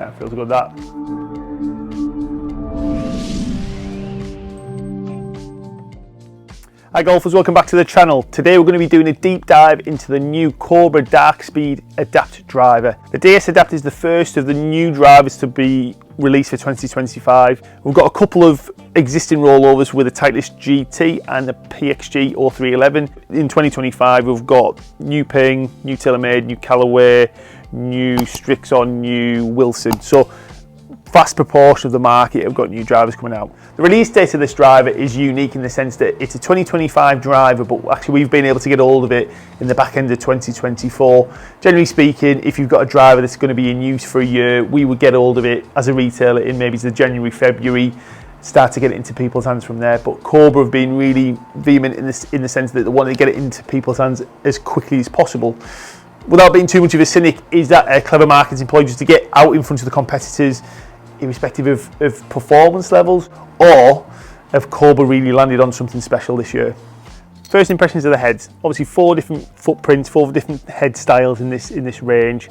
Yeah, feels good that. Hi golfers, welcome back to the channel. Today we're going to be doing a deep dive into the new Cobra DS Adapt Driver. The DS Adapt is the first of the new drivers to be released for 2025. We've got a couple of existing rollovers with the Titleist GT and the PXG 0311. In 2025 we've got new Ping, new TaylorMade, new Callaway, new Strixon, new Wilson. So vast proportion of the market have got new drivers coming out. The release date of this driver is unique in the sense that it's a 2025 driver, but actually we've been able to get hold of it in the back end of 2024. Generally speaking, if you've got a driver that's going to be in use for a year, we would get hold of it as a retailer in maybe the January, February, start to get it into people's hands from there. But Cobra have been really vehement in the sense that they want to get it into people's hands as quickly as possible. Without being too much of a cynic, is that a clever marketing ploy just to get out in front of the competitors, irrespective of performance levels, or have Cobra really landed on something special this year? First impressions of the heads. Obviously 4 different footprints, 4 different head styles in this range.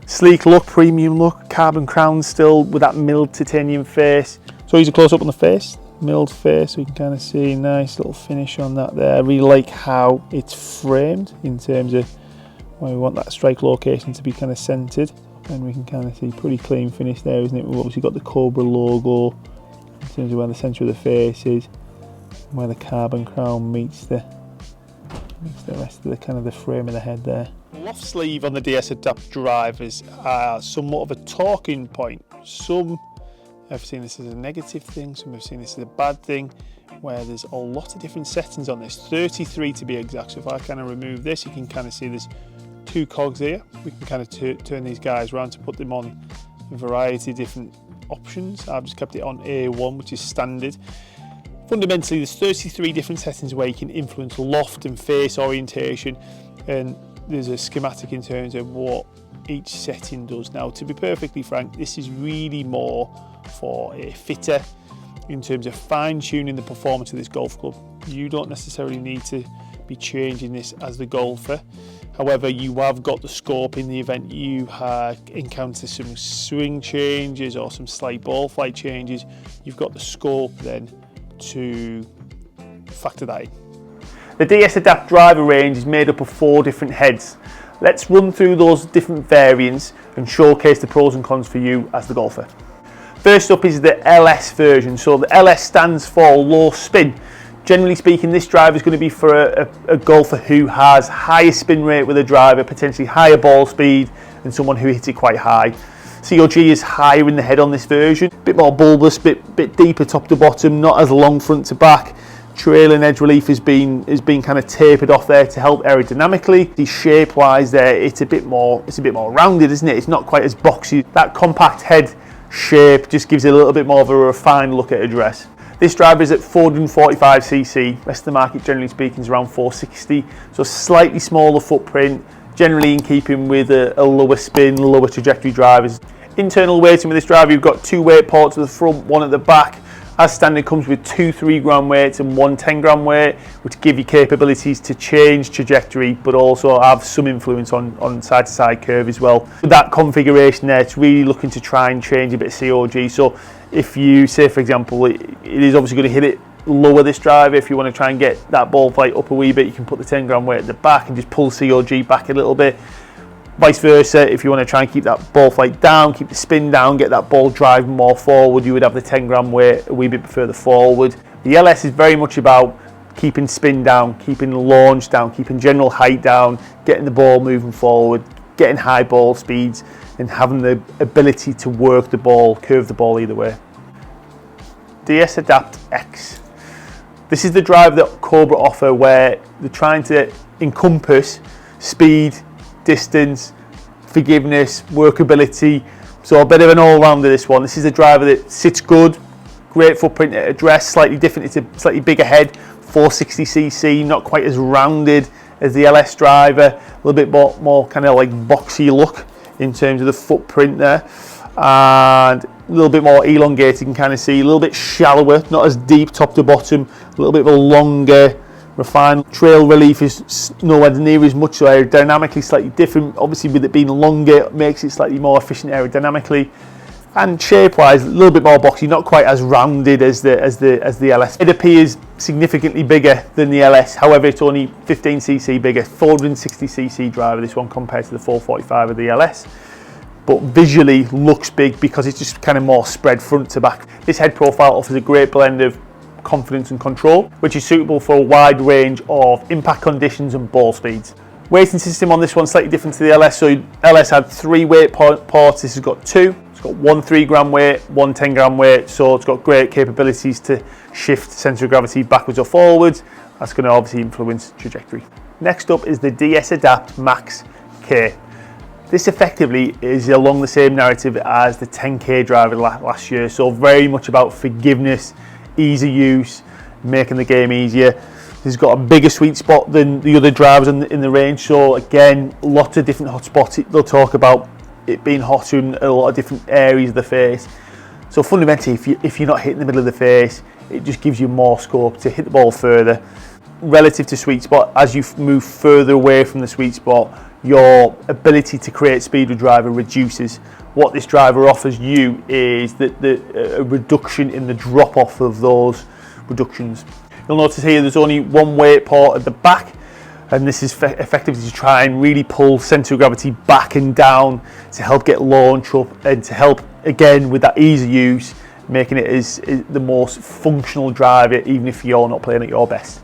Sleek look, premium look, carbon crown still with that milled titanium face. So here's a close up on the face, milled face, so you can kind of see nice little finish on that there. I really like how it's framed in terms of where we want that strike location to be kind of centered. And we can kind of see pretty clean finish there, isn't it? We've obviously got the Cobra logo in terms of where the centre of the face is, where the carbon crown meets the rest of the kind of the frame of the head there. The loft sleeve on the DS Adapt drivers are somewhat of a talking point. Some have seen this as a negative thing, some have seen this as a bad thing, where there's a lot of different settings on this, 33 to be exact. So if I kind of remove this, you can kind of see there's 2 cogs here. We can kind of turn these guys around to put them on a variety of different options. I've just kept it on A1, which is standard. Fundamentally, there's 33 different settings where you can influence loft and face orientation, and there's a schematic in terms of what each setting does. Now, to be perfectly frank, this is really more for a fitter in terms of fine-tuning the performance of this golf club. You don't necessarily need to be changing this as the golfer. However, you have got the scope in the event you encounter some swing changes or some slight ball flight changes. You've got the scope then to factor that in. The DS Adapt driver range is made up of 4 different heads. Let's run through those different variants and showcase the pros and cons for you as the golfer. First up is the LS version. So the LS stands for low spin. Generally speaking, this driver is going to be for a golfer who has higher spin rate with a driver, potentially higher ball speed, and someone who hits it quite high. COG is higher in the head on this version, a bit more bulbous, bit deeper top to bottom, not as long front to back. Trailing edge relief has been kind of tapered off there to help aerodynamically. The shape-wise there, it's a bit more rounded, isn't it? It's not quite as boxy. That compact head shape just gives it a little bit more of a refined look at address. This driver is at 445cc, rest of the market generally speaking is around 460, so slightly smaller footprint, generally in keeping with a lower spin, lower trajectory drivers. Internal weighting with this driver, you've got 2 weight ports at the front, 1 at the back. As standard comes with 2 3-gram weights and 1 10-gram weight, which give you capabilities to change trajectory, but also have some influence on side-to-side curve as well. With that configuration there, it's really looking to try and change a bit of COG. So if you say, for example, it is obviously going to hit it lower, this driver. If you want to try and get that ball flight up a wee bit, you can put the 10-gram weight at the back and just pull COG back a little bit. Vice versa, if you want to try and keep that ball flight down, keep the spin down, get that ball driving more forward, you would have the 10-gram weight a wee bit further forward. The LS is very much about keeping spin down, keeping launch down, keeping general height down, getting the ball moving forward, getting high ball speeds, and having the ability to work the ball, curve the ball either way. DS Adapt X. This is the drive that Cobra offer where they're trying to encompass speed, distance, forgiveness, workability, so a bit of an all-rounder this one. This is a driver that sits good, great footprint at address, slightly different, it's a slightly bigger head, 460cc, not quite as rounded as the LS driver, a little bit more kind of like boxy look in terms of the footprint there, and a little bit more elongated, you can kind of see, a little bit shallower, not as deep top to bottom, a little bit of a longer refined. Trail relief is nowhere near as much, so aerodynamically slightly different. Obviously with it being longer, it makes it slightly more efficient aerodynamically. And shape-wise, a little bit more boxy, not quite as rounded as the LS. It appears significantly bigger than the LS, however it's only 15cc bigger, 460cc driver this one compared to the 445 of the LS. But visually looks big because it's just kind of more spread front to back. This head profile offers a great blend of confidence and control, which is suitable for a wide range of impact conditions and ball speeds. Weighting system on this one slightly different to the LS. So LS had 3 weight ports, this has got 2. It's got 1 3-gram weight, 1 10-gram weight, so it's got great capabilities to shift centre of gravity backwards or forwards. That's going to obviously influence trajectory. Next up is the DS Adapt Max K. This effectively is along the same narrative as the 10K driver last year, so very much about forgiveness, ease of use, making the game easier. This has got a bigger sweet spot than the other drivers in the range, so again, lots of different hot spots. They'll talk about it being hotter in a lot of different areas of the face. So fundamentally, if you're not hitting the middle of the face, it just gives you more scope to hit the ball further. Relative to sweet spot, as you move further away from the sweet spot, your ability to create speed with driver reduces. What this driver offers you is a reduction in the drop off of those reductions. You'll notice here there's only 1 weight port at the back, and this is effectively to try and really pull centre of gravity back and down to help get launch up and to help again with that ease of use, making it as the most functional driver even if you're not playing at your best.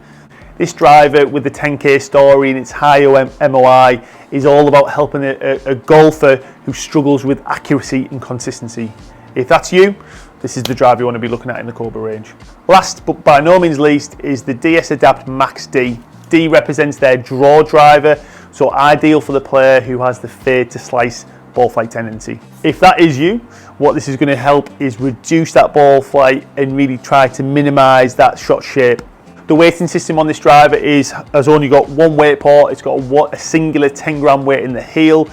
This driver with the 10K story and its high MOI is all about helping a golfer who struggles with accuracy and consistency. If that's you, this is the driver you want to be looking at in the Cobra range. Last but by no means least is the DS Adapt Max D. D represents their draw driver, so ideal for the player who has the fade to slice ball flight tendency. If that is you, what this is going to help is reduce that ball flight and really try to minimise that shot shape. The weighting system on this driver has only got 1 weight port. It's got a singular 10-gram weight in the heel.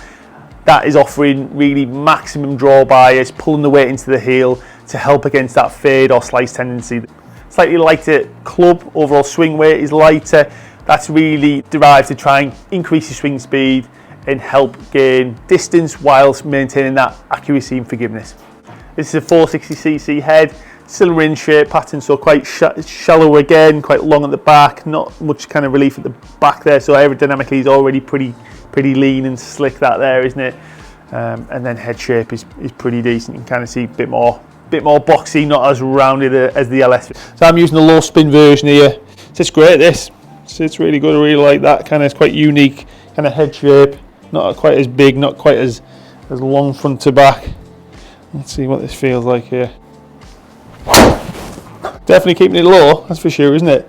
That is offering really maximum draw bias, pulling the weight into the heel to help against that fade or slice tendency. Slightly lighter club, overall swing weight is lighter. That's really derived to try and increase your swing speed and help gain distance whilst maintaining that accuracy and forgiveness. This is a 460cc head, still in shape pattern, so quite shallow again, quite long at the back, not much kind of relief at the back there, so aerodynamically is already pretty lean and slick that there, isn't it? And then head shape is pretty decent. You can kind of see a bit more boxy, not as rounded as the LS. So I'm using the low spin version here. So it's great, this. So it's really good. I really like that kind of, it's quite unique kind of head shape, not quite as big, not quite as long front to back. Let's see what this feels like here. Definitely keeping it low, that's for sure, isn't it?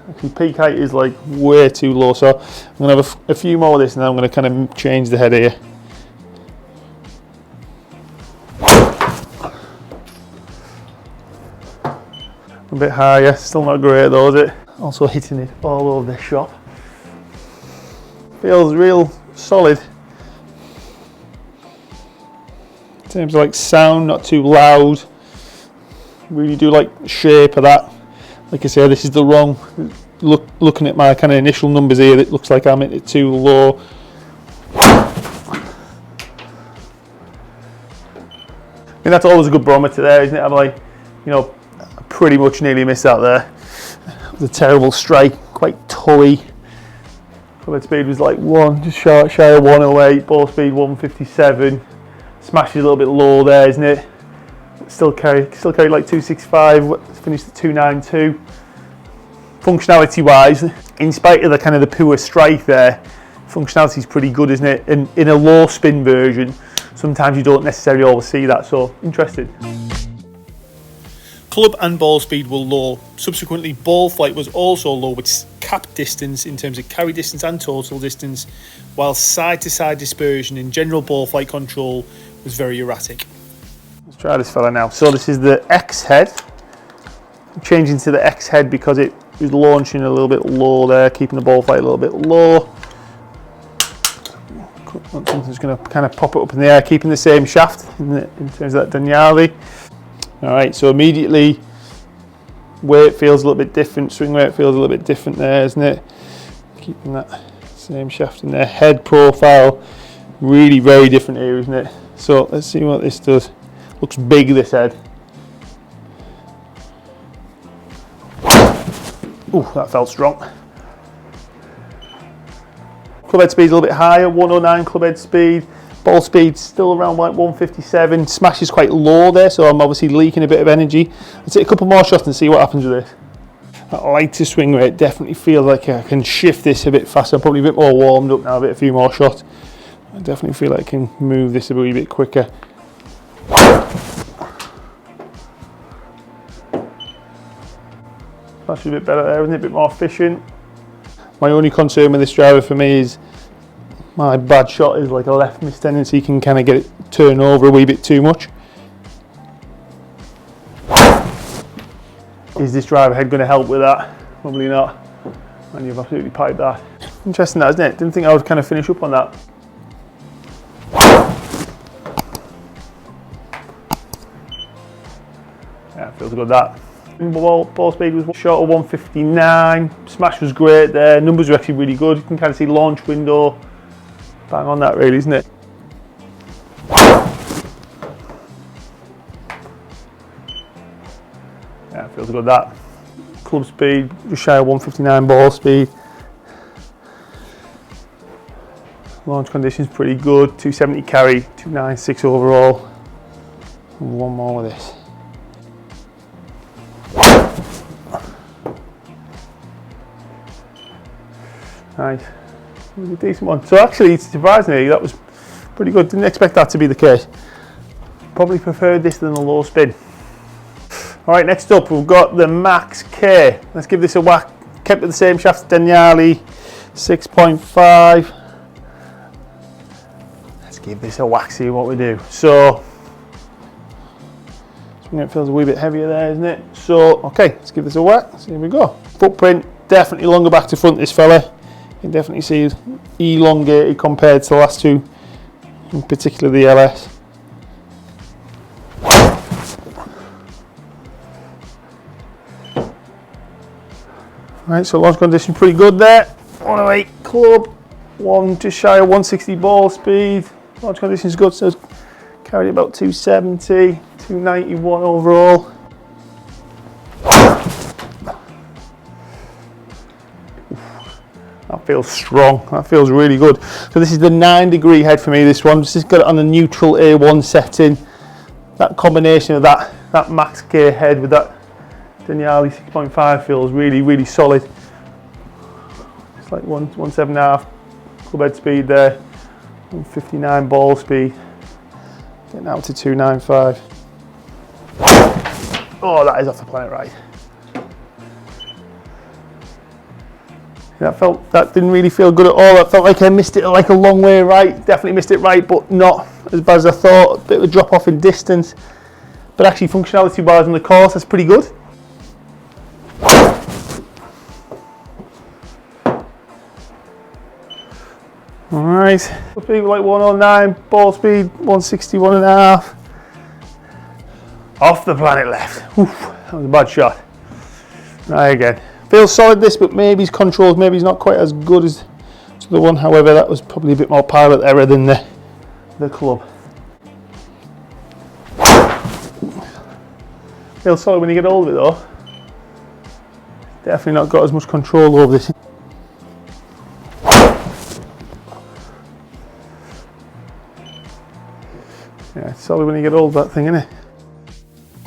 Actually, peak height is like way too low, so I'm going to have a few more of this and then I'm going to kind of change the head here. A bit higher, still not great though, is it? Also hitting it all over the shop. Feels real solid. In terms of like sound, not too loud. Really do like the shape of that. Like I say, this is the wrong, looking at my kind of initial numbers here, it looks like I'm at it too low. I mean, that's always a good barometer there, isn't it? I'm like, you know, I pretty much nearly missed out there. It was a terrible strike, quite toey. Club speed was like just shy of 108, ball speed 157. Smash is a little bit low there, isn't it? Still carry like 265, finished at 292. Functionality wise, in spite of the kind of the poor strike there, functionality is pretty good, isn't it? And in a low spin version, sometimes you don't necessarily always see that, so interesting. Club and ball speed were low. Subsequently, ball flight was also low with cap distance in terms of carry distance and total distance, while side-to-side dispersion and general ball flight control was very erratic. Let's try this fella now. So this is the X head. I'm changing to the X head because it was launching a little bit low there, keeping the ball flight a little bit low. Something's going to kind of pop it up in the air, keeping the same shaft in terms of that Daniali. All right, so immediately weight feels a little bit different, swing weight feels a little bit different there, isn't it? Keeping that same shaft in there. Head profile, really very different here, isn't it? So let's see what this does. Looks big, this head. Ooh, that felt strong. Club head speed a little bit higher, 109 club head speed. Ball speed still around like 157. Smash is quite low there, so I'm obviously leaking a bit of energy. Let's take a couple more shots and see what happens with this. That lighter swing rate definitely feels like I can shift this a bit faster. I'm probably a bit more warmed up now, a few more shots. I definitely feel like I can move this a wee bit quicker. That's a bit better there, isn't it? A bit more efficient. My only concern with this driver for me is my bad shot is like a left miss tendency. You can kind of get it turn over a wee bit too much. Is this driver head going to help with that? Probably not. And you've absolutely piped that. Interesting that, isn't it? Didn't think I would kind of finish up on that. Yeah, feels good that. Ball speed was short of 159. Smash was great there. Numbers were actually really good. You can kind of see launch window. Bang on that really, isn't it? Yeah, feels good that. Club speed just shy of 159 ball speed. Launch conditions pretty good. 270 carry, 296 overall. And one more with this. Nice. It was a decent one. So actually, surprisingly, that was pretty good. Didn't expect that to be the case. Probably preferred this than the low spin. All right, next up, we've got the Max K. Let's give this a whack. Kept with the same shaft, Daniali, 6.5. Let's give this a whack, see what we do. So, it feels a wee bit heavier there, isn't it? So, okay, let's give this a whack. So here we go. Footprint, definitely longer back to front, this fella. You can definitely see elongated compared to the last two, in particular the LS. Right, so launch condition pretty good there. 108 club, just shy of 160 ball speed. Launch condition is good, so carried about 270, 291 overall. That feels strong, that feels really good. So this is the 9-degree head for me, this one. Just got it on the neutral A1 setting. That combination of that Max K head with that Daniali 6.5 feels really, really solid. It's like 117.5 club head speed there, 159 ball speed, getting out to 295. Oh, that is off the planet right. That didn't really feel good at all. That felt like I missed it like a long way right. Definitely missed it right, but not as bad as I thought. A bit of a drop off in distance, but actually functionality wise on the course, that's pretty good. All right, speed like 109, ball speed 161.5. Off the planet left. Oof, that was a bad shot. Right again. Feels solid this, but maybe his controls, maybe he's not quite as good as the one. However, that was probably a bit more pilot error than the club. Feels solid when you get hold of it though. Definitely not got as much control over this. Yeah, it's solid when you get hold of that thing, isn't it?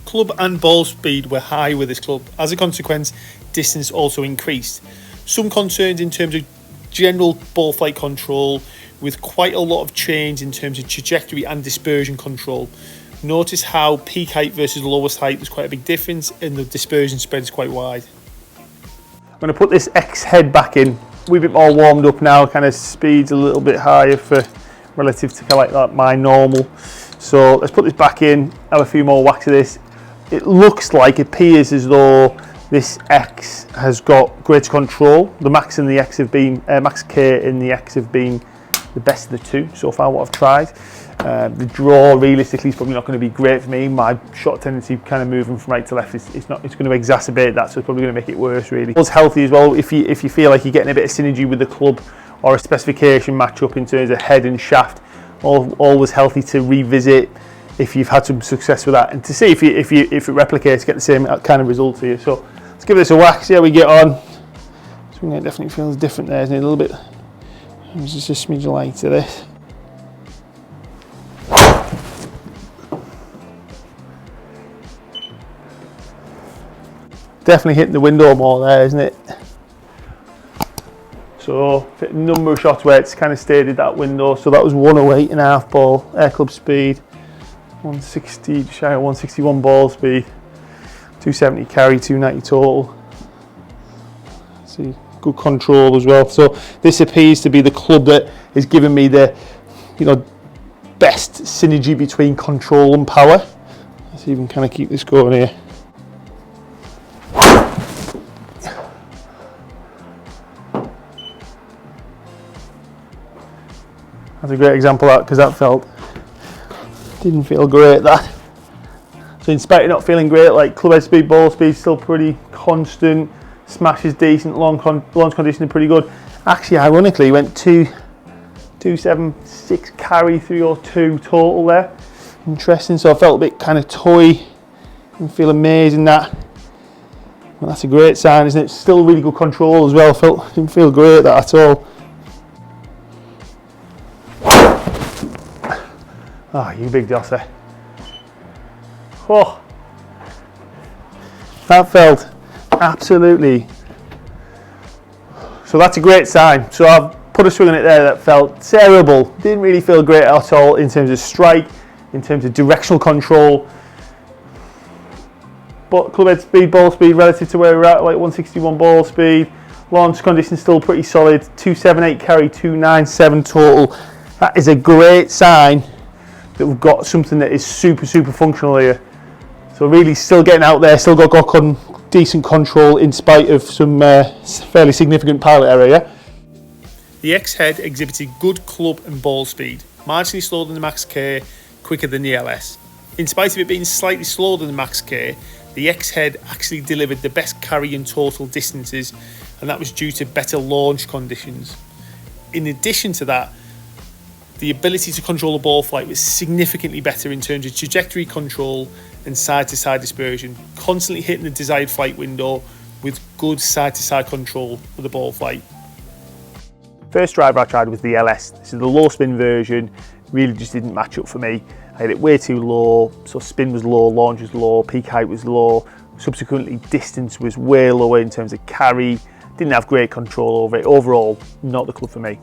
Club and ball speed were high with this club. As a consequence, distance also increased. Some concerns in terms of general ball flight control, with quite a lot of change in terms of trajectory and dispersion control. Notice how peak height versus lowest height was quite a big difference, and the dispersion spread is quite wide. I'm going to put this X head back in. We're a bit more warmed up now, kind of speed's a little bit higher for relative to kind of like that my normal. So let's put this back in, have a few more whacks of this. It looks like, it appears as though this X has got greater control. The Max and the X have been, Max K and the X have been the best of the two so far what I've tried. The draw realistically is probably not going to be great for me. My shot tendency kind of moving from right to left is going to exacerbate that, so it's probably going to make it worse really. It's healthy as well if you feel like you're getting a bit of synergy with the club or a specification match up in terms of head and shaft. Always healthy to revisit if you've had some success with that, and to see if it replicates, get the same kind of result here. So let's give this a whack, see how we get on. So it definitely feels different there, isn't it? A little bit. There's just a smidge of light to this. Definitely hitting the window more there, isn't it? So a number of shots where it's kind of stayed at that window. So that was 108.5 ball air club speed, 160, shy of 161 ball speed, 270 carry, 290 total. See, good control as well. So this appears to be the club that is giving me the, best synergy between control and power. Let's see if we can kind of keep this going here. That's a great example of that, because that didn't feel great, that. So in spite of not feeling great, like club head speed, ball speed still pretty constant, smash is decent, launch conditioning pretty good. Actually, ironically, went 276 carry, 302 total there. Interesting, so I felt a bit kind of toy, didn't feel amazing that. Well, that's a great sign, isn't it? Still really good control as well, didn't feel great that at all. Oh, you big dosser. Oh, that felt absolutely. So that's a great sign. So I've put a swing on it there that felt terrible. Didn't really feel great at all in terms of strike, in terms of directional control. But club head speed, ball speed relative to where we're at, like 161 ball speed. Launch condition still pretty solid. 278 carry, 297 total. That is a great sign that we've got something that is super functional here. So really still getting out there, still got decent control in spite of some fairly significant pilot error, yeah? The X head exhibited good club and ball speed, marginally slower than the Max K, quicker than the LS. In spite of it being slightly slower than the Max K, the X head actually delivered the best carry and total distances, and that was due to better launch conditions. In addition to that, the ability to control the ball flight was significantly better in terms of trajectory control and side-to-side dispersion, constantly hitting the desired flight window with good side-to-side control for the ball flight. First driver I tried was the LS. This is the low spin version, really just didn't match up for me. I had it way too low, so spin was low, launch was low, peak height was low, subsequently distance was way lower in terms of carry, didn't have great control over it. Overall, not the club for me.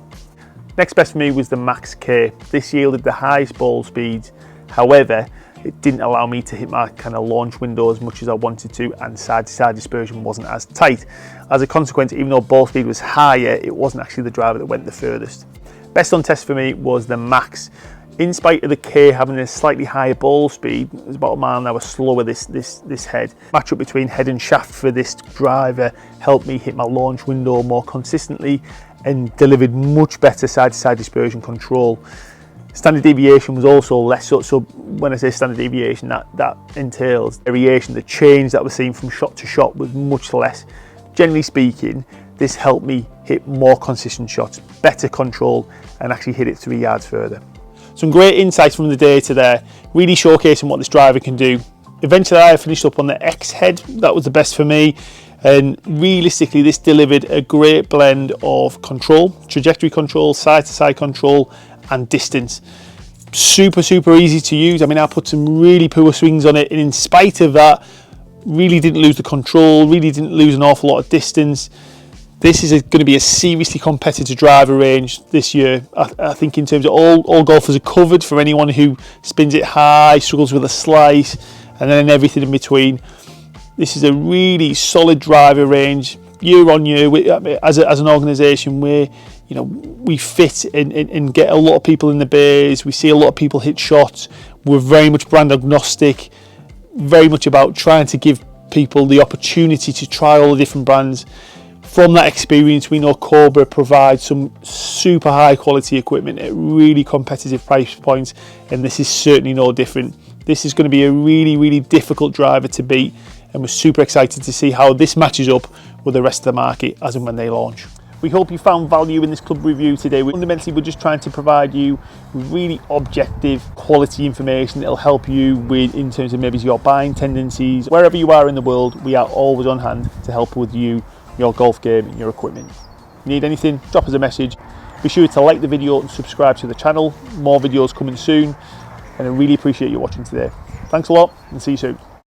Next best for me was the Max K. This yielded the highest ball speeds, however, it didn't allow me to hit my kind of launch window as much as I wanted to, and side-to-side dispersion wasn't as tight. As a consequence, even though ball speed was higher, it wasn't actually the driver that went the furthest. Best on test for me was the Max. In spite of the K having a slightly higher ball speed, it was about a mile an hour slower this head. Match up between head and shaft for this driver helped me hit my launch window more consistently and delivered much better side-to-side dispersion control. Standard deviation was also less, so when I say standard deviation, that entails variation. The change that we're seeing from shot to shot was much less. Generally speaking, this helped me hit more consistent shots, better control, and actually hit it 3 yards further. Some great insights from the data there, really showcasing what this driver can do. Eventually I finished up on the X head, that was the best for me. And realistically, this delivered a great blend of control, trajectory control, side-to-side control, and distance. Super easy to use. I mean, I put some really poor swings on it, and in spite of that, really didn't lose the control, really didn't lose an awful lot of distance. This is going to be a seriously competitive driver range this year. I think in terms of all golfers are covered, for anyone who spins it high, struggles with a slice, and then everything in between. This is a really solid driver range. Year on year, as an organisation, we fit and get a lot of people in the bays. We see a lot of people hit shots. We're very much brand agnostic, very much about trying to give people the opportunity to try all the different brands. From that experience, we know Cobra provides some super high quality equipment at really competitive price points, and this is certainly no different. This is going to be a really difficult driver to beat, and we're super excited to see how this matches up with the rest of the market as and when they launch. We hope you found value in this club review today. Fundamentally, we're just trying to provide you with really objective quality information that'll help you with in terms of maybe your buying tendencies. Wherever you are in the world, we are always on hand to help with you, your golf game and your equipment. If you need anything, drop us a message. Be sure to like the video and subscribe to the channel. More videos coming soon, and I really appreciate you watching today. Thanks a lot, and see you soon.